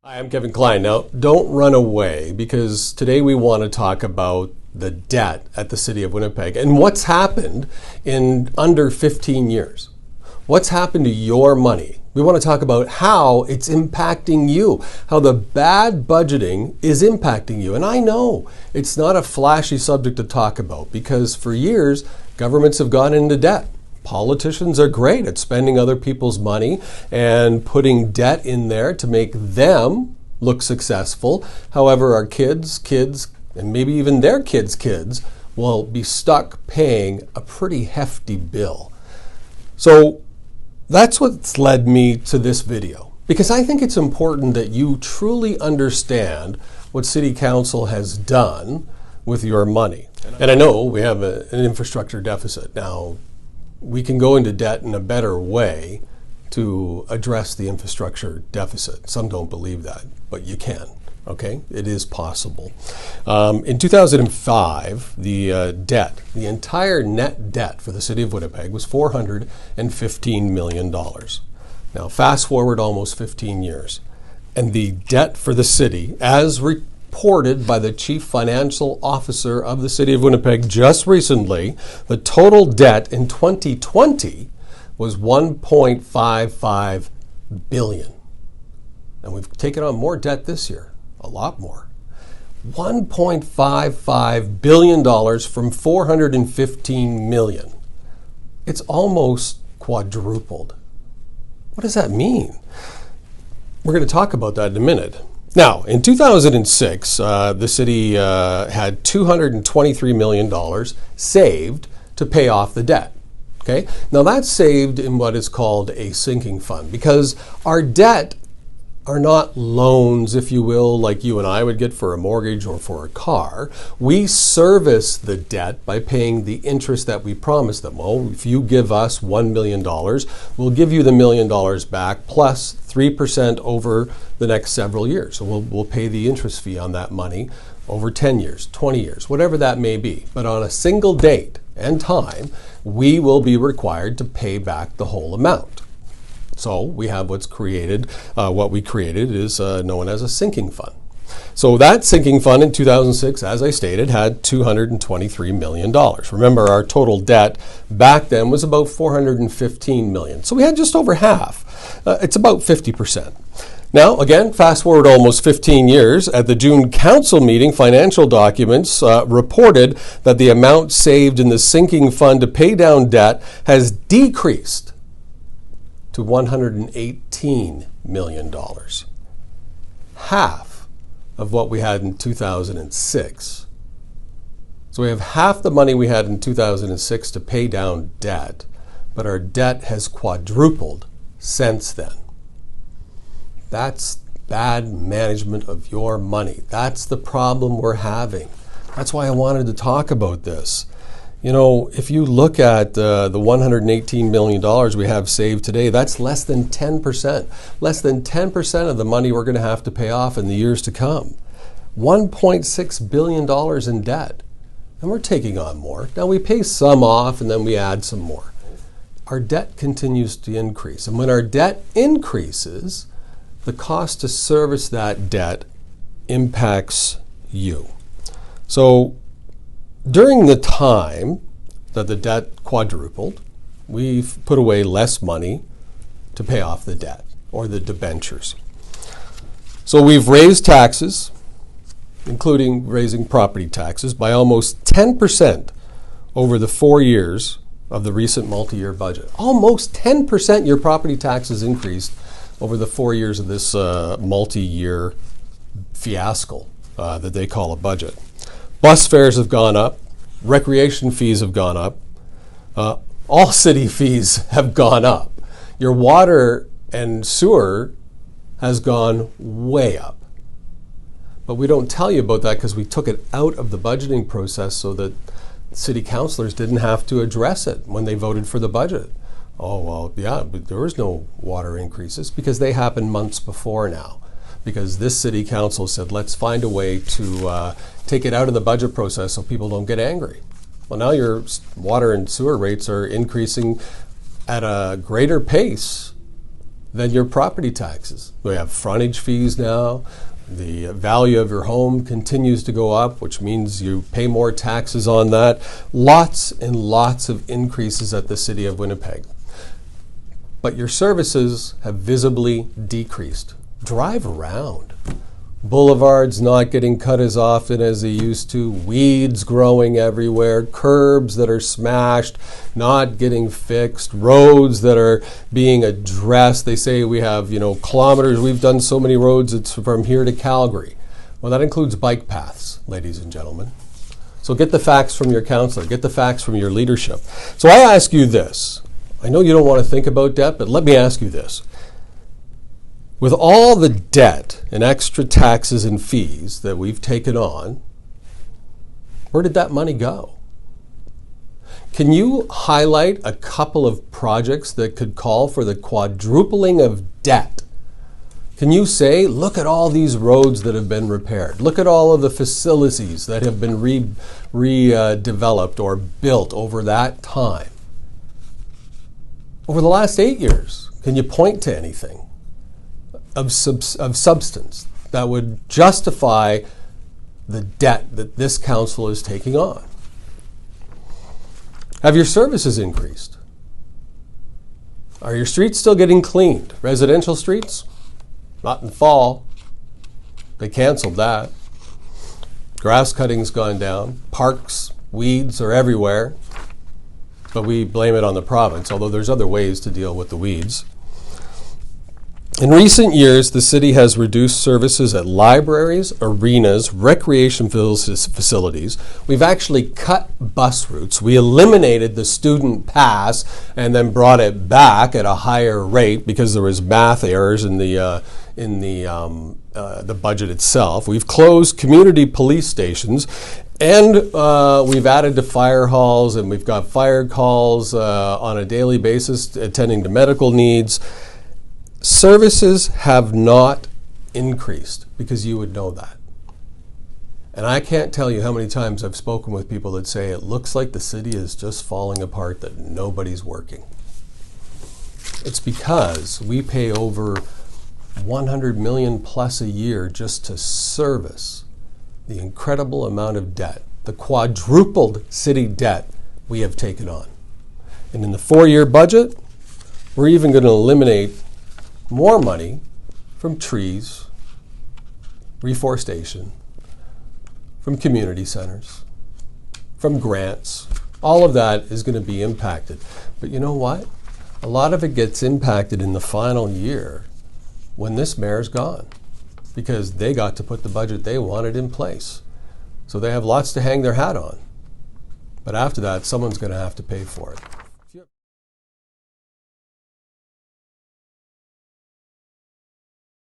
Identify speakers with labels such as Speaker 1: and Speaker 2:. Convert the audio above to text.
Speaker 1: Hi, I'm Kevin Klein. Now, don't run away because today we want to talk about the debt at the City of Winnipeg and what's happened in under 15 years. What's happened to your money? We want to talk about how it's impacting you, how the bad budgeting is impacting you. And I know it's not a flashy subject to talk about because for years, governments have gone into debt. Politicians are great at spending other people's money and putting debt in there to make them look successful. However, our kids, and maybe even their kids will be stuck paying a pretty hefty bill. So that's what's led me to this video, because I think it's important that you truly understand what City Council has done with your money. And I know we have an infrastructure deficit. Now, we can go into debt in a better way to address the infrastructure deficit. Some don't believe that, but you can. Okay, it is possible. In 2005, the entire net debt for the City of Winnipeg was $415 million. Now, fast forward almost 15 years, and the debt for the city, as reported by the Chief Financial Officer of the City of Winnipeg just recently, the total debt in 2020 was $1.55 billion. And we've taken on more debt this year. A lot more. $1.55 billion from $415 million. It's almost quadrupled. What does that mean? We're going to talk about that in a minute. Now, in 2006, the city had $223 million saved to pay off the debt. Okay? Now, that's saved in what is called a sinking fund, because our debt are not loans, if you will, like you and I would get for a mortgage or for a car. We service the debt by paying the interest that we promised them. Well, if you give us $1 million, we'll give you the $1 million back plus 3% over the next several years. So we'll pay the interest fee on that money over 10 years, 20 years, whatever that may be. But on a single date and time, we will be required to pay back the whole amount. So we have what we created is known as a sinking fund. So that sinking fund in 2006, as I stated, had $223 million. Remember, our total debt back then was about $415 million. So we had just over half. It's about 50%. Now, again, fast forward almost 15 years, at the June council meeting, financial documents reported that the amount saved in the sinking fund to pay down debt has decreased to $118 million. Half of what we had in 2006. So we have half the money we had in 2006 to pay down debt, but our debt has quadrupled since then. That's bad management of your money. That's the problem we're having. That's why I wanted to talk about this. You know, if you look at the $118 million we have saved today, that's less than 10%. Less than 10% of the money we're going to have to pay off in the years to come. $1.6 billion in debt. And we're taking on more. Now, we pay some off and then we add some more. Our debt continues to increase. And when our debt increases, the cost to service that debt impacts you. So, during the time that the debt quadrupled, we've put away less money to pay off the debt or the debentures. So we've raised taxes, including raising property taxes, by almost 10% over the 4 years of the recent multi-year budget. Almost 10% your property taxes increased over the 4 years of this multi-year fiasco that they call a budget. Bus fares have gone up. Recreation fees have gone up. All city fees have gone up. Your water and sewer has gone way up. But we don't tell you about that because we took it out of the budgeting process so that city councilors didn't have to address it when they voted for the budget. Oh, well, yeah, but there was no water increases because they happened months before now. Because this city council said, let's find a way to take it out of the budget process so people don't get angry. Well, now your water and sewer rates are increasing at a greater pace than your property taxes. We have frontage fees now. The value of your home continues to go up, which means you pay more taxes on that. Lots and lots of increases at the City of Winnipeg. But your services have visibly decreased. Drive around. Boulevards not getting cut as often as they used to, weeds growing everywhere, curbs that are smashed, not getting fixed, roads that are being addressed. They say we have, kilometers. We've done so many roads, it's from here to Calgary. Well, that includes bike paths, ladies and gentlemen. So get the facts from your counselor, get the facts from your leadership. So I ask you this. I know you don't want to think about debt, but let me ask you this. With all the debt and extra taxes and fees that we've taken on, where did that money go? Can you highlight a couple of projects that could call for the quadrupling of debt? Can you say, look at all these roads that have been repaired. Look at all of the facilities that have been redeveloped or built over that time. Over the last 8 years, can you point to anything of substance that would justify the debt that this council is taking on? Have your services increased? Are your streets still getting cleaned? Residential streets? Not in fall. They canceled that. Grass cutting's gone down. Parks, weeds are everywhere. But we blame it on the province, although there's other ways to deal with the weeds. In recent years, the city has reduced services at libraries, arenas, recreation facilities. We've actually cut bus routes. We eliminated the student pass and then brought it back at a higher rate because there was math errors in the budget itself. We've closed community police stations, and we've added to fire halls, and we've got fire calls on a daily basis attending to medical needs. Services have not increased because you would know that. And I can't tell you how many times I've spoken with people that say it looks like the city is just falling apart, that nobody's working. It's because we pay over $100 million plus a year just to service the incredible amount of debt, the quadrupled city debt we have taken on. And in the 4-year budget, we're even going to eliminate more money from trees, reforestation, from community centers, from grants. All of that is going to be impacted. But you know what? A lot of it gets impacted in the final year when this mayor's gone, because they got to put the budget they wanted in place. So they have lots to hang their hat on. But after that, someone's going to have to pay for it.